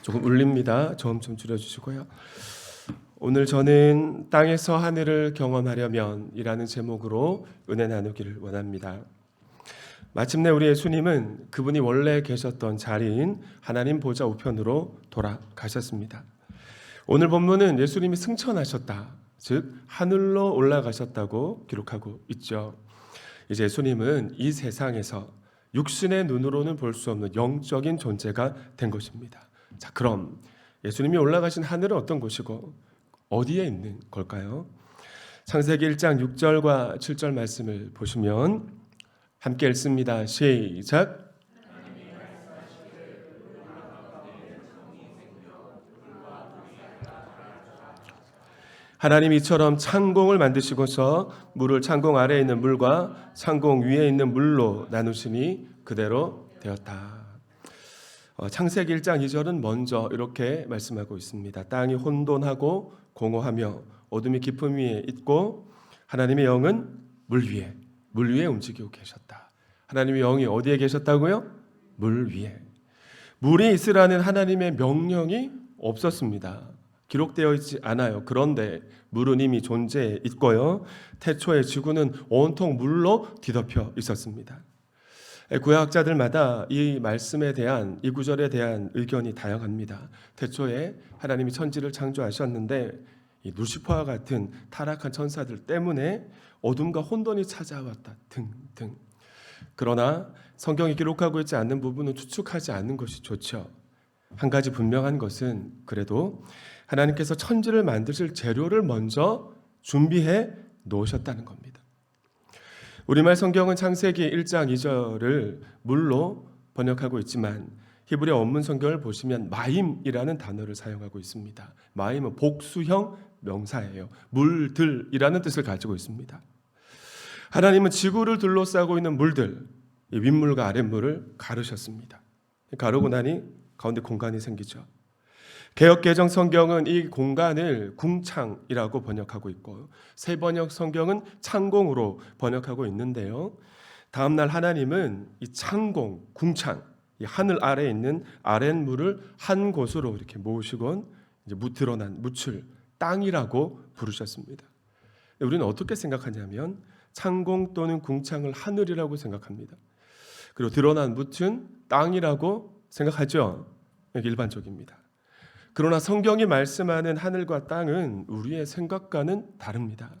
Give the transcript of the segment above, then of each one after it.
조금 울립니다. 저음 좀 줄여주시고요. 오늘 저는 땅에서 하늘을 경험하려면 이라는 제목으로 은혜 나누기를 원합니다. 마침내 우리 예수님은 그분이 원래 계셨던 자리인 하나님 보좌 우편으로 돌아가셨습니다. 오늘 본문은 예수님이 승천하셨다, 즉 하늘로 올라가셨다고 기록하고 있죠. 이제 예수님은 이 세상에서 육신의 눈으로는 볼 수 없는 영적인 존재가 된 것입니다. 자, 그럼 예수님이 올라가신 하늘은 어떤 곳이고 어디에 있는 걸까요? 창세기 1장 6절과 7절 말씀을 보시면 함께 읽습니다. 시작. 하나님이 이처럼 창공을 만드시고서 물을 창공 아래에 있는 물과 창공 위에 있는 물로 나누시니 그대로 되었다. 창세기 1장 2절은 먼저 이렇게 말씀하고 있습니다. 땅이 혼돈하고 공허하며 어둠이 깊음 위에 있고 하나님의 영은 물 위에 움직이고 계셨다. 하나님의 영이 어디에 계셨다고요? 물 위에. 물이 있으라는 하나님의 명령이 없었습니다. 기록되어 있지 않아요. 그런데 물은 이미 존재해 있고요. 태초에 지구는 온통 물로 뒤덮여 있었습니다. 구약학자들마다 이 말씀에 대한, 이 구절에 대한 의견이 다양합니다. 태초에 하나님이 천지를 창조하셨는데 이 루시퍼와 같은 타락한 천사들 때문에 어둠과 혼돈이 찾아왔다 등등. 그러나 성경이 기록하고 있지 않는 부분은 추측하지 않는 것이 좋죠. 한 가지 분명한 것은 그래도 하나님께서 천지를 만드실 재료를 먼저 준비해 놓으셨다는 겁니다. 우리말 성경은 창세기 1장 2절을 물로 번역하고 있지만 히브리어 원문 성경을 보시면 마임이라는 단어를 사용하고 있습니다. 마임은 복수형 명사예요. 물들이라는 뜻을 가지고 있습니다. 하나님은 지구를 둘러싸고 있는 물들, 윗물과 아랫물을 가르셨습니다. 가르고 나니 가운데 공간이 생기죠. 개역개정 성경은 이 공간을 궁창이라고 번역하고 있고 새번역 성경은 창공으로 번역하고 있는데요. 다음날 하나님은 이 창공, 궁창, 이 하늘 아래에 있는 아랫물을 한 곳으로 이렇게 모으시곤 이제 드러난 묻을 땅이라고 부르셨습니다. 우리는 어떻게 생각하냐면 창공 또는 궁창을 하늘이라고 생각합니다. 그리고 드러난 묻은 땅이라고 생각하죠. 이게 일반적입니다. 그러나 성경이 말씀하는 하늘과 땅은 우리의 생각과는 다릅니다.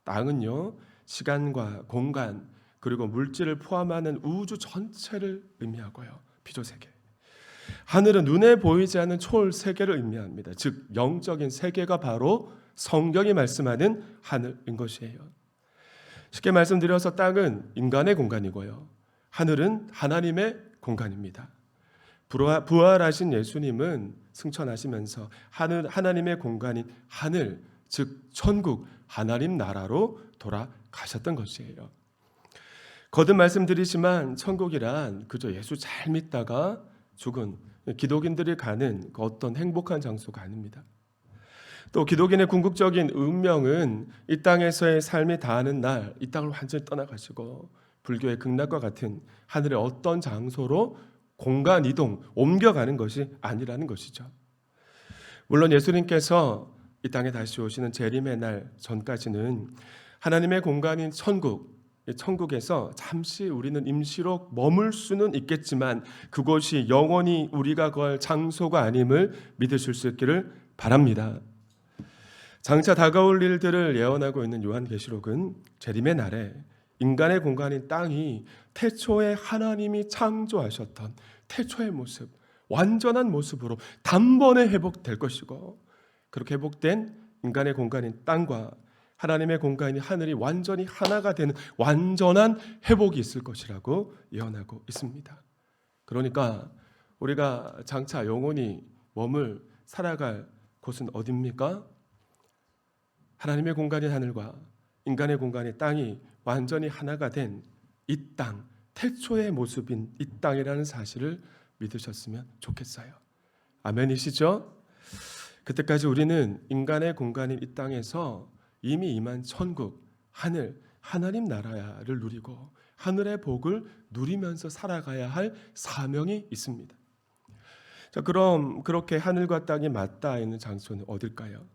땅은요, 시간과 공간 그리고 물질을 포함하는 우주 전체를 의미하고요. 피조세계. 하늘은 눈에 보이지 않는 초월 세계를 의미합니다. 즉 영적인 세계가 바로 성경이 말씀하는 하늘인 것이에요. 쉽게 말씀드려서 땅은 인간의 공간이고요. 하늘은 하나님의 공간입니다. 부활하신 예수님은 승천하시면서 하나님의 공간인 하늘, 즉 천국, 하나님 나라로 돌아가셨던 것이에요. 거듭 말씀드리지만 천국이란 그저 예수 잘 믿다가 죽은 기독인들이 가는 그 어떤 행복한 장소가 아닙니다. 또 기독인의 궁극적인 운명은 이 땅에서의 삶이 다하는 날 이 땅을 완전히 떠나가시고 불교의 극락과 같은 하늘의 어떤 장소로 공간 이동, 옮겨가는 것이 아니라는 것이죠. 물론 예수님께서 이 땅에 다시 오시는 재림의 날 전까지는 하나님의 공간인 천국, 천국에서 잠시 우리는 임시로 머물 수는 있겠지만 그곳이 영원히 우리가 걸 장소가 아님을 믿으실 수 있기를 바랍니다. 장차 다가올 일들을 예언하고 있는 요한계시록은 재림의 날에 인간의 공간인 땅이 태초에 하나님이 창조하셨던 태초의 모습, 완전한 모습으로 단번에 회복될 것이고 그렇게 회복된 인간의 공간인 땅과 하나님의 공간인 하늘이 완전히 하나가 되는 완전한 회복이 있을 것이라고 예언하고 있습니다. 그러니까 우리가 장차 영원히 살아갈 곳은 어디입니까? 하나님의 공간인 하늘과 인간의 공간인 땅이 완전히 하나가 된 이 땅, 태초의 모습인 이 땅이라는 사실을 믿으셨으면 좋겠어요. 아멘이시죠? 그때까지 우리는 인간의 공간인 이 땅에서 이미 임한 천국, 하늘, 하나님 나라를 누리고 하늘의 복을 누리면서 살아가야 할 사명이 있습니다. 자, 그럼 그렇게 하늘과 땅이 맞닿아 있는 장소는 어딜까요?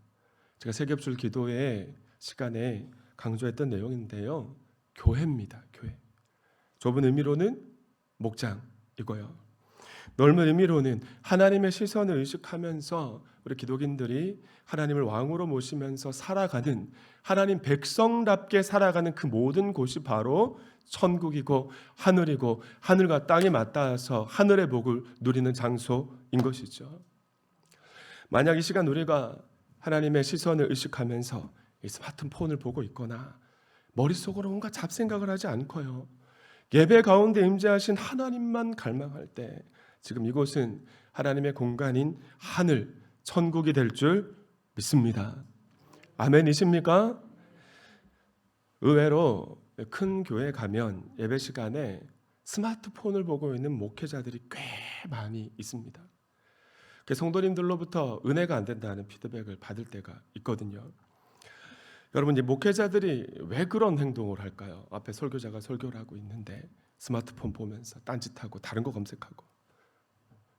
제가 세겹줄 기도의 시간에 강조했던 내용인데요. 교회입니다. 교회. 좁은 의미로는 목장이고요. 넓은 의미로는 하나님의 시선을 의식하면서 우리 기독인들이 하나님을 왕으로 모시면서 살아가는, 하나님 백성답게 살아가는 그 모든 곳이 바로 천국이고 하늘이고, 하늘과 땅이 맞닿아서 하늘의 복을 누리는 장소인 것이죠. 만약 이 시간 우리가 하나님의 시선을 의식하면서 이 스마트폰을 보고 있거나 머릿속으로 뭔가 잡생각을 하지 않고요, 예배 가운데 임재하신 하나님만 갈망할 때 지금 이곳은 하나님의 공간인 하늘, 천국이 될 줄 믿습니다. 아멘이십니까? 의외로 큰 교회 가면 예배 시간에 스마트폰을 보고 있는 목회자들이 꽤 많이 있습니다. 성도님들로부터 은혜가 안 된다는 피드백을 받을 때가 있거든요. 여러분, 이 목회자들이 왜 그런 행동을 할까요? 앞에 설교자가 설교를 하고 있는데 스마트폰 보면서 딴짓하고 다른 거 검색하고,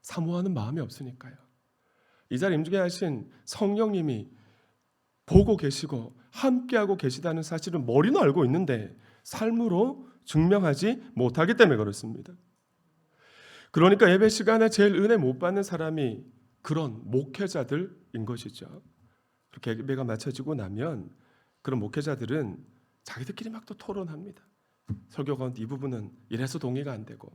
사모하는 마음이 없으니까요. 이 자리에 임재하신 성령님이 보고 계시고 함께하고 계시다는 사실은 머리는 알고 있는데 삶으로 증명하지 못하기 때문에 그렇습니다. 그러니까 예배 시간에 제일 은혜 못 받는 사람이 그런 목회자들인 것이죠. 그렇게 예배가 마쳐지고 나면 그런 목회자들은 자기들끼리 막 또 토론합니다. 설교 가운데 이 부분은 이래서 동의가 안 되고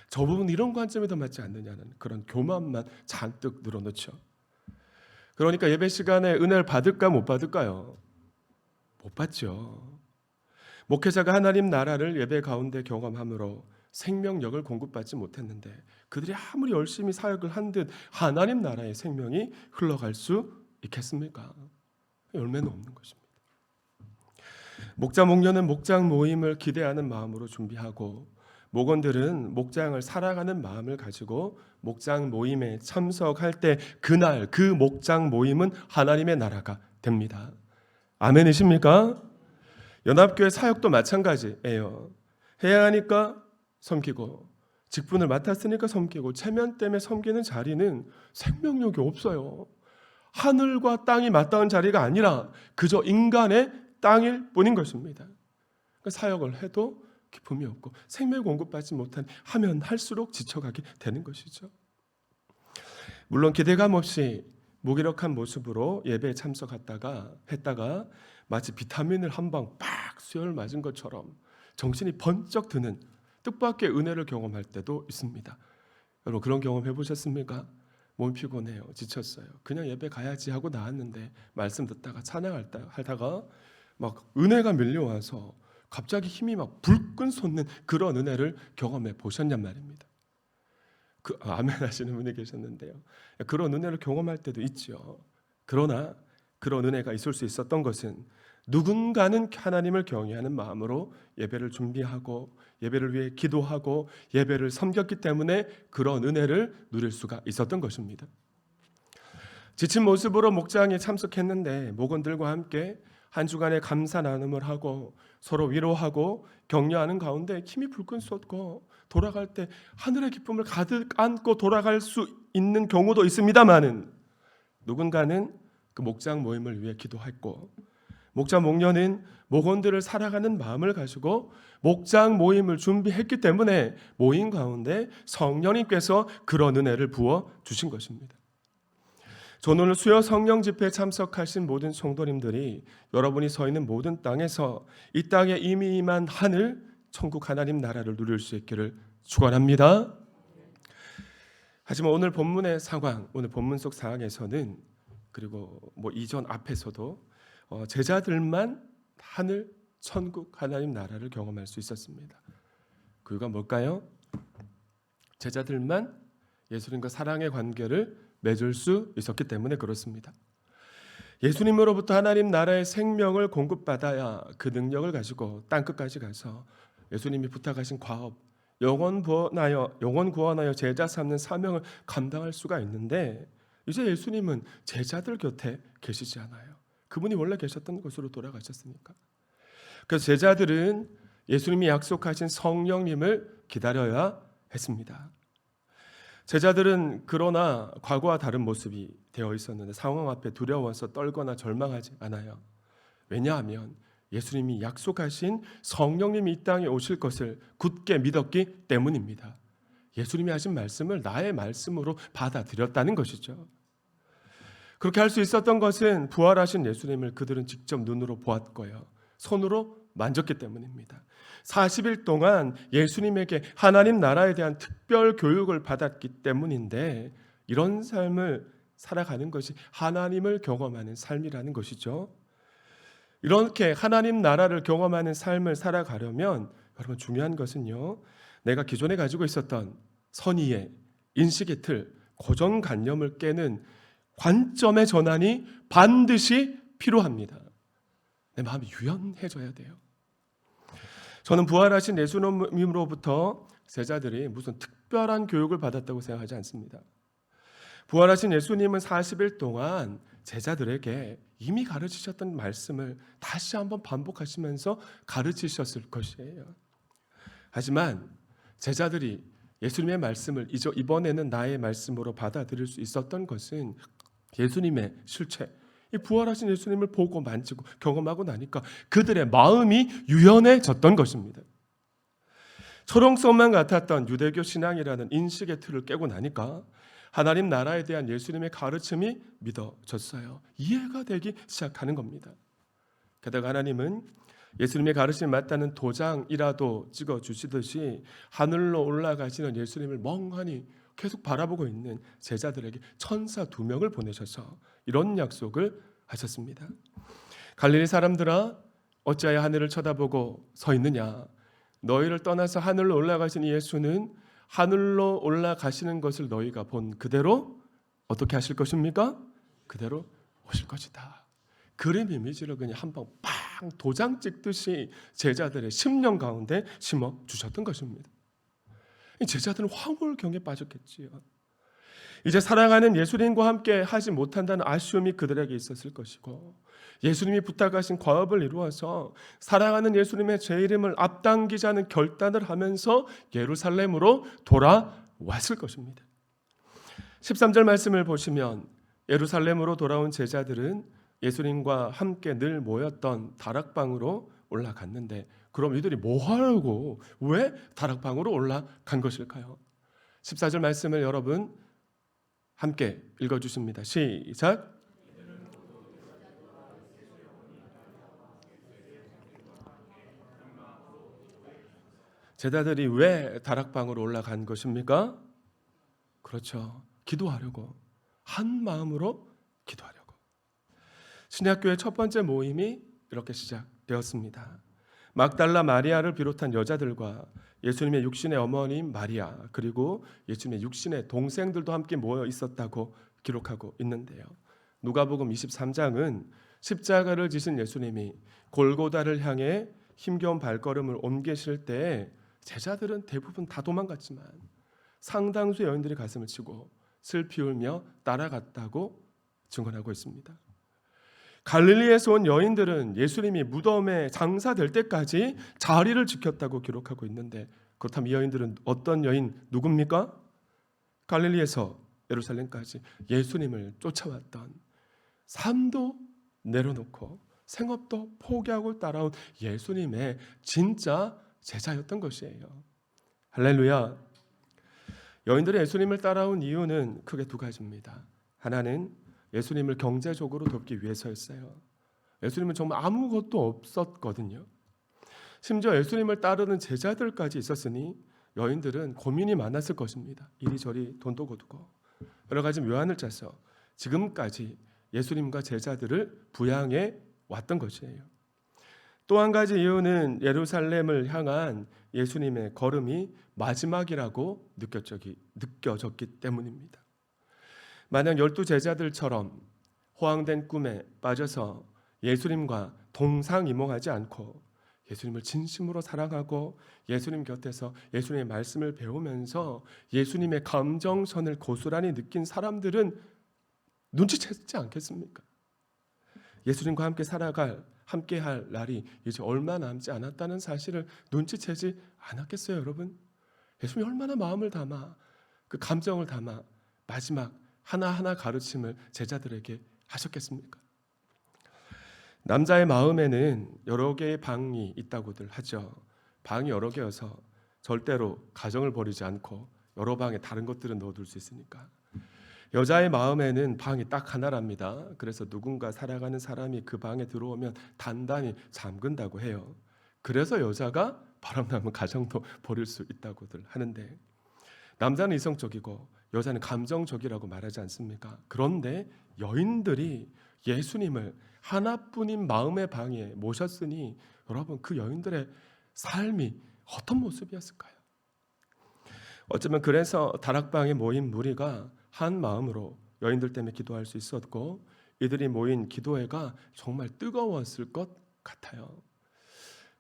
저 부분은 이런 관점이 더 맞지 않느냐는 그런 교만만 잔뜩 늘어놓죠. 그러니까 예배 시간에 은혜를 받을까 못 받을까요? 못 받죠. 목회자가 하나님 나라를 예배 가운데 경험함으로 생명력을 공급받지 못했는데 그들이 아무리 열심히 사역을 한 듯 하나님 나라의 생명이 흘러갈 수 있겠습니까? 열매는 없는 것입니다. 목자 목녀는 목장 모임을 기대하는 마음으로 준비하고, 목원들은 목장을 사랑하는 마음을 가지고 목장 모임에 참석할 때 그날 그 목장 모임은 하나님의 나라가 됩니다. 아멘이십니까? 연합교회 사역도 마찬가지예요. 해야 하니까 섬기고, 직분을 맡았으니까 섬기고, 체면 때문에 섬기는 자리는 생명력이 없어요. 하늘과 땅이 맞닿은 자리가 아니라 그저 인간의 땅일 뿐인 것입니다. 그러니까 사역을 해도 기쁨이 없고 생명을 공급받지 못한, 하면 할수록 지쳐가게 되는 것이죠. 물론 기대감 없이 무기력한 모습으로 예배에 참석했다가 마치 비타민을 한 방 빡 수혈 맞은 것처럼 정신이 번쩍 드는 뜻밖의 은혜를 경험할 때도 있습니다. 여러분, 그런 경험 해보셨습니까? 몸이 피곤해요, 지쳤어요, 그냥 예배 가야지 하고 나왔는데 말씀 듣다가 찬양하다가 막 은혜가 밀려와서 갑자기 힘이 막 불끈 솟는 그런 은혜를 경험해 보셨냔 말입니다. 아멘 하시는 분이 계셨는데요, 그런 은혜를 경험할 때도 있죠. 그러나 그런 은혜가 있을 수 있었던 것은 누군가는 하나님을 경외하는 마음으로 예배를 준비하고 예배를 위해 기도하고 예배를 섬겼기 때문에 그런 은혜를 누릴 수가 있었던 것입니다. 지친 모습으로 목장에 참석했는데 목원들과 함께 한 주간의 감사 나눔을 하고 서로 위로하고 격려하는 가운데 힘이 불끈 솟고 돌아갈 때 하늘의 기쁨을 가득 안고 돌아갈 수 있는 경우도 있습니다마는, 누군가는 그 목장 모임을 위해 기도했고, 목자 목녀는 목원들을 사랑하는 마음을 가지고 목장 모임을 준비했기 때문에 모임 가운데 성령님께서 그런 은혜를 부어 주신 것입니다. 저는 오늘 수요 성령 집회에 참석하신 모든 성도님들이 여러분이 서 있는 모든 땅에서 이 땅에 이미 임한 하늘, 천국 하나님 나라를 누릴 수 있기를 축원합니다. 하지만 오늘 본문의 상황, 오늘 본문 속 상황에서는, 그리고 이전 앞에서도 제자들만 하늘, 천국 하나님 나라를 경험할 수 있었습니다. 그 이유가 뭘까요? 제자들만 예수님과 사랑의 관계를 맺을 수 있었기 때문에 그렇습니다. 예수님으로부터 하나님 나라의 생명을 공급받아야 그 능력을 가지고 땅끝까지 가서 예수님이 부탁하신 과업, 영혼 구원하여 제자 삼는 사명을 감당할 수가 있는데, 이제 예수님은 제자들 곁에 계시지 않아요. 그분이 원래 계셨던 곳으로 돌아가셨으니까. 그래서 제자들은 예수님이 약속하신 성령님을 기다려야 했습니다. 제자들은 그러나 과거와 다른 모습이 되어 있었는데 상황 앞에 두려워서 떨거나 절망하지 않아요. 왜냐하면 예수님이 약속하신 성령님이 이 땅에 오실 것을 굳게 믿었기 때문입니다. 예수님이 하신 말씀을 나의 말씀으로 받아들였다는 것이죠. 그렇게 할 수 있었던 것은 부활하신 예수님을 그들은 직접 눈으로 보았고요, 손으로 만졌기 때문입니다. 40일 동안 예수님에게 하나님 나라에 대한 특별 교육을 받았기 때문인데, 이런 삶을 살아가는 것이 하나님을 경험하는 삶이라는 것이죠. 이렇게 하나님 나라를 경험하는 삶을 살아가려면 여러분 중요한 것은요, 내가 기존에 가지고 있었던 선의의 인식의 틀, 고정관념을 깨는 관점의 전환이 반드시 필요합니다. 내 마음이 유연해져야 돼요. 저는 부활하신 예수님으로부터 제자들이 무슨 특별한 교육을 받았다고 생각하지 않습니다. 부활하신 예수님은 40일 동안 제자들에게 이미 가르치셨던 말씀을 다시 한번 반복하시면서 가르치셨을 것이에요. 하지만 제자들이 예수님의 말씀을 이번에는 나의 말씀으로 받아들일 수 있었던 것은 예수님의 실체, 이 부활하신 예수님을 보고 만지고 경험하고 나니까 그들의 마음이 유연해졌던 것입니다. 철옹성만 같았던 유대교 신앙이라는 인식의 틀을 깨고 나니까 하나님 나라에 대한 예수님의 가르침이 믿어졌어요. 이해가 되기 시작하는 겁니다. 게다가 하나님은 예수님의 가르침이 맞다는 도장이라도 찍어주시듯이 하늘로 올라가시는 예수님을 멍하니 계속 바라보고 있는 제자들에게 천사 2명을 보내셔서 이런 약속을 하셨습니다. 갈릴리 사람들아, 어찌하여 하늘을 쳐다보고 서 있느냐? 너희를 떠나서 하늘로 올라가신 이 예수는 하늘로 올라가시는 것을 너희가 본 그대로 어떻게 하실 것입니까? 그대로 오실 것이다. 그림 이미지를 그냥 한방 빵 도장 찍듯이 제자들의 심령 가운데 심어 주셨던 것입니다. 제자들은 황홀경에 빠졌겠지요. 이제 사랑하는 예수님과 함께 하지 못한다는 아쉬움이 그들에게 있었을 것이고, 예수님이 부탁하신 과업을 이루어서 사랑하는 예수님의 제 이름을 앞당기자는 결단을 하면서 예루살렘으로 돌아왔을 것입니다. 13절 말씀을 보시면 예루살렘으로 돌아온 제자들은 예수님과 함께 늘 모였던 다락방으로 올라갔는데, 그럼 이들이 뭐 하려고 왜 다락방으로 올라간 것일까요? 14절 말씀을 여러분 함께 읽어주십니다. 시작. 제자들이 왜 다락방으로 올라간 것입니까? 그렇죠. 기도하려고, 한 마음으로 기도하려고. 신약교회 첫 번째 모임이 이렇게 시작되었습니다. 막달라 마리아를 비롯한 여자들과 예수님의 육신의 어머님 마리아, 그리고 예수님의 육신의 동생들도 함께 모여 있었다고 기록하고 있는데요. 누가복음 23장은 십자가를 지신 예수님이 골고다를 향해 힘겨운 발걸음을 옮기실 때 제자들은 대부분 다 도망갔지만 상당수 여인들이 가슴을 치고 슬피 울며 따라갔다고 증언하고 있습니다. 갈릴리에서 온 여인들은 예수님이 무덤에 장사될 때까지 자리를 지켰다고 기록하고 있는데, 그렇다면 이 여인들은 어떤 여인 누굽니까? 갈릴리에서 예루살렘까지 예수님을 쫓아왔던, 삶도 내려놓고 생업도 포기하고 따라온 예수님의 진짜 제자였던 것이에요. 할렐루야. 여인들이 예수님을 따라온 이유는 크게 2가지입니다. 하나는 예수님을 경제적으로 돕기 위해서였어요. 예수님은 정말 아무것도 없었거든요. 심지어 예수님을 따르는 제자들까지 있었으니 여인들은 고민이 많았을 것입니다. 이리저리 돈도 거두고 여러 가지 묘안을 짜서 지금까지 예수님과 제자들을 부양해 왔던 것이에요. 또 한 가지 이유는 예루살렘을 향한 예수님의 걸음이 마지막이라고 느껴졌기 때문입니다. 만약 12 제자들처럼 호황된 꿈에 빠져서 예수님과 동상이몽하지 않고 예수님을 진심으로 사랑하고 예수님 곁에서 예수님의 말씀을 배우면서 예수님의 감정선을 고스란히 느낀 사람들은 눈치챘지 않겠습니까? 예수님과 함께 함께할 날이 이제 얼마 남지 않았다는 사실을 눈치채지 않았겠어요, 여러분? 예수님이 얼마나 마음을 담아 그 감정을 담아 마지막 하나하나 가르침을 제자들에게 하셨겠습니까? 남자의 마음에는 여러 개의 방이 있다고들 하죠. 방이 여러 개여서 절대로 가정을 버리지 않고 여러 방에 다른 것들은 넣어둘 수 있으니까. 여자의 마음에는 방이 딱 하나랍니다. 그래서 누군가 사랑하는 사람이 그 방에 들어오면 단단히 잠근다고 해요. 그래서 여자가 바람나면 가정도 버릴 수 있다고들 하는데, 남자는 이성적이고 여자는 감정적이라고 말하지 않습니까? 그런데 여인들이 예수님을 하나뿐인 마음의 방에 모셨으니 여러분, 그 여인들의 삶이 어떤 모습이었을까요? 어쩌면 그래서 다락방에 모인 무리가 한 마음으로 여인들 때문에 기도할 수 있었고, 이들이 모인 기도회가 정말 뜨거웠을 것 같아요.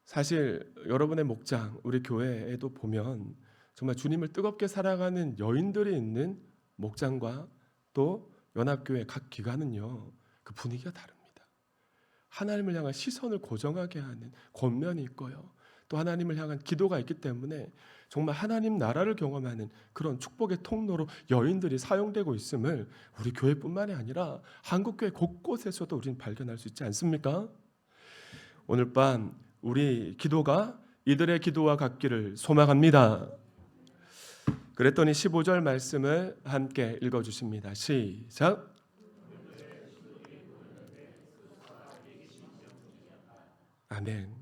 사실 여러분의 목장, 우리 교회에도 보면 정말 주님을 뜨겁게 사랑하는 여인들이 있는 목장과 또 연합교회 각 기관은요, 그 분위기가 다릅니다. 하나님을 향한 시선을 고정하게 하는 권면이 있고요, 또 하나님을 향한 기도가 있기 때문에 정말 하나님 나라를 경험하는 그런 축복의 통로로 여인들이 사용되고 있음을 우리 교회뿐만이 아니라 한국교회 곳곳에서도 우리는 발견할 수 있지 않습니까? 오늘 밤 우리 기도가 이들의 기도와 같기를 소망합니다. 그랬더니 15절 말씀을 함께 읽어주십니다. 시작. 아멘.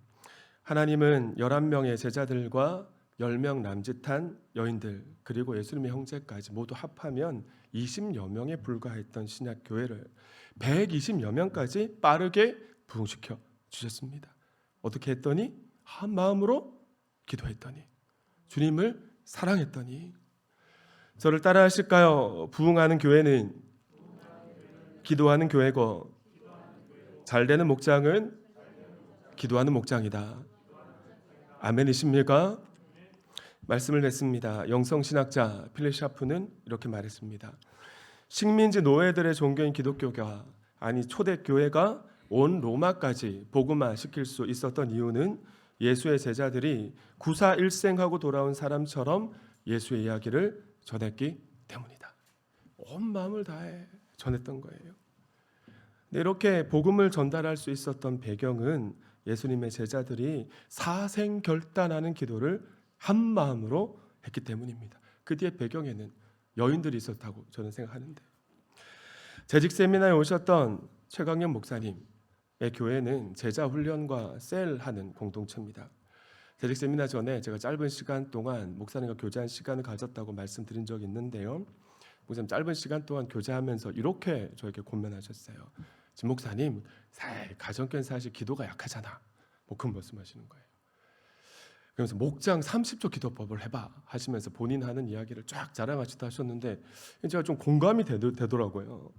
하나님은 11명의 제자들과 10명 남짓한 여인들, 그리고 예수님의 형제까지 모두 합하면 20여 명에 불과했던 신약 교회를 120여 명까지 빠르게 부흥시켜 주셨습니다. 어떻게 했더니? 한 마음으로 기도했더니, 주님을 사랑했더니. 저를 따라 하실까요? 부흥하는 교회는 기도하는 교회고, 잘되는 목장은 기도하는 목장이다. 아멘이십니까? 말씀을 냈습니다. 영성신학자 필립 샤프는 이렇게 말했습니다. 식민지 노예들의 종교인 기독교가, 아니 초대교회가 온 로마까지 복음화 시킬 수 있었던 이유는 예수의 제자들이 구사일생하고 돌아온 사람처럼 예수의 이야기를 전했기 때문이다. 온 마음을 다해 전했던 거예요. 이렇게 복음을 전달할 수 있었던 배경은 예수님의 제자들이 사생결단하는 기도를 한 마음으로 했기 때문입니다. 그 뒤에 배경에는 여인들이 있었다고 저는 생각하는데, 재직 세미나에 오셨던 최강현 목사님의 교회는 제자 훈련과 셀하는 공동체입니다. 재직 세미나 전에 제가 짧은 시간 동안 목사님과 교제한 시간을 가졌다고 말씀드린 적이 있는데요, 목사님 짧은 시간 동안 교제하면서 이렇게 저에게 권면하셨어요. 진 목사님, 가정교회 사실 기도가 약하잖아. 뭐 그런 말씀하시는 거예요. 그러면서 목장 30초 기도법을 해봐 하시면서 본인 하는 이야기를 쫙 자랑하시다 하셨는데, 제가 좀 공감이 되더라고요.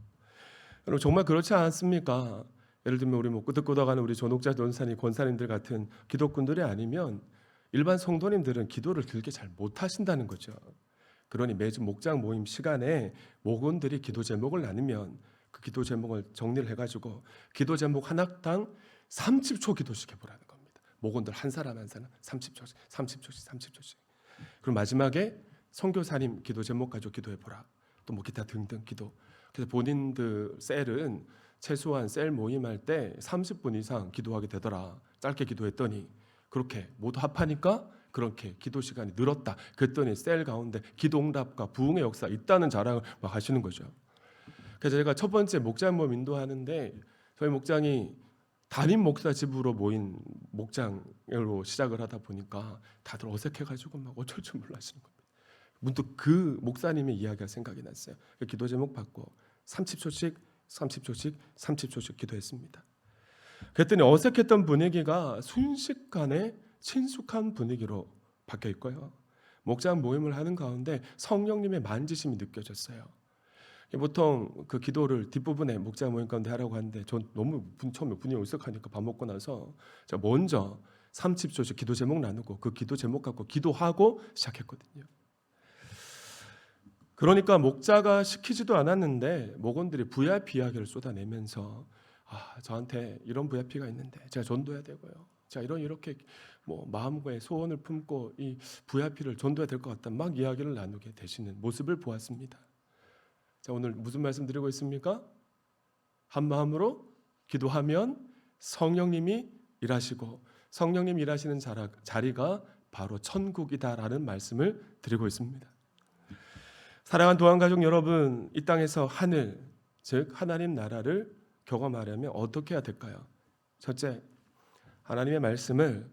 여러분, 정말 그렇지 않습니까? 예를 들면 우리 뭐 끄덕끄덕하는 우리 전옥자 전사님, 권사님들 같은 기독군들이 아니면 일반 성도님들은 기도를 길게 잘 못하신다는 거죠. 그러니 매주 목장 모임 시간에 목원들이 기도 제목을 나누면 그 기도 제목을 정리를 해가지고 기도 제목 하나당 30초 기도씩 해보라는 겁니다. 목원들 한 사람 한 사람 30초씩 30초씩 30초씩. 그리고 마지막에 선교사님 기도 제목 가지고 기도해보라. 또 뭐 기타 등등 기도. 그래서 본인들 셀은 최소한 셀 모임할 때 30분 이상 기도하게 되더라. 짧게 기도했더니 그렇게 모두 합하니까 그렇게 기도 시간이 늘었다. 그랬더니 셀 가운데 기도응답과 부흥의 역사 있다는 자랑을 막 하시는 거죠. 그래서 제가 첫 번째 목장 모임 인도하는데, 저희 목장이 담임 목사 집으로 모인 목장으로 시작을 하다 보니까 다들 어색해가지고 막 어쩔 줄 몰라 하시는 겁니다. 문득 그 목사님의 이야기가 생각이 났어요. 기도 제목 받고 30초씩 30초씩 30초씩 기도했습니다. 그랬더니 어색했던 분위기가 순식간에 친숙한 분위기로 바뀌어 있고요, 목장 모임을 하는 가운데 성령님의 만지심이 느껴졌어요. 보통 그 기도를 뒷부분에 목장 모임 가운데 하라고 하는데, 전 너무 처음에 분위기가 울적하니까 밥 먹고 나서 제가 먼저 30초씩 기도 제목 나누고 그 기도 제목 갖고 기도하고 시작했거든요. 그러니까 목자가 시키지도 않았는데 목원들이 VIP 이야기를 쏟아내면서, 저한테 이런 VIP가 있는데 제가 전도해야 되고요, 제가 이렇게 뭐 마음과의 소원을 품고 이 VIP를 전도해야 될 것 같다 막 이야기를 나누게 되시는 모습을 보았습니다. 자, 오늘 무슨 말씀 드리고 있습니까? 한 마음으로 기도하면 성령님이 일하시고 성령님 일하시는 자리가 바로 천국이다라는 말씀을 드리고 있습니다. 사랑하는 도안가족 여러분, 이 땅에서 하늘, 즉 하나님 나라를 경험하려면 어떻게 해야 될까요? 첫째, 하나님의 말씀을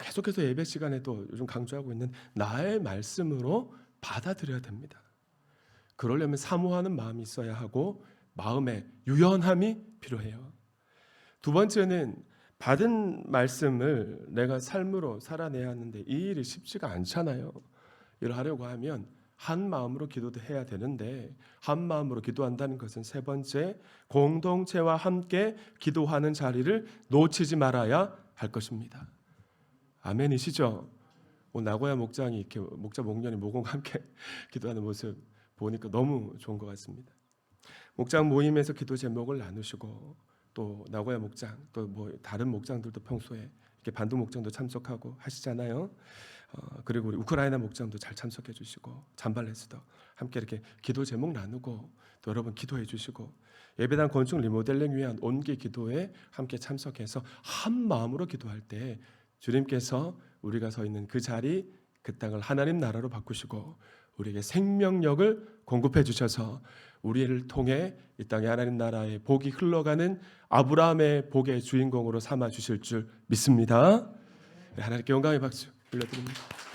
계속해서 예배 시간에도 요즘 강조하고 있는 나의 말씀으로 받아들여야 됩니다. 그러려면 사모하는 마음이 있어야 하고 마음의 유연함이 필요해요. 두 번째는 받은 말씀을 내가 삶으로 살아내야 하는데 이 일이 쉽지가 않잖아요. 이를 하려고 하면 한 마음으로 기도도 해야 되는데 한 마음으로 기도한다는 것은 세 번째, 공동체와 함께 기도하는 자리를 놓치지 말아야 할 것입니다. 아멘이시죠? 오늘 나고야 목장이 이렇게 목자 목련이 모공과 함께 기도하는 모습 보니까 너무 좋은 것 같습니다. 목장 모임에서 기도 제목을 나누시고 또 나고야 목장 또 뭐 다른 목장들도 평소에 이렇게 반도 목장도 참석하고 하시잖아요. 그리고 우리 우크라이나 목장도 잘 참석해 주시고 잠발레스도 함께 이렇게 기도 제목 나누고 또 여러분 기도해 주시고 예배당 건축 리모델링 위한 온기 기도에 함께 참석해서 한 마음으로 기도할 때 주님께서 우리가 서 있는 그 자리 그 땅을 하나님 나라로 바꾸시고 우리에게 생명력을 공급해 주셔서 우리를 통해 이 땅에 하나님 나라의 복이 흘러가는 아브라함의 복의 주인공으로 삼아 주실 줄 믿습니다. 하나님께 영광의 박수 올려드립니다.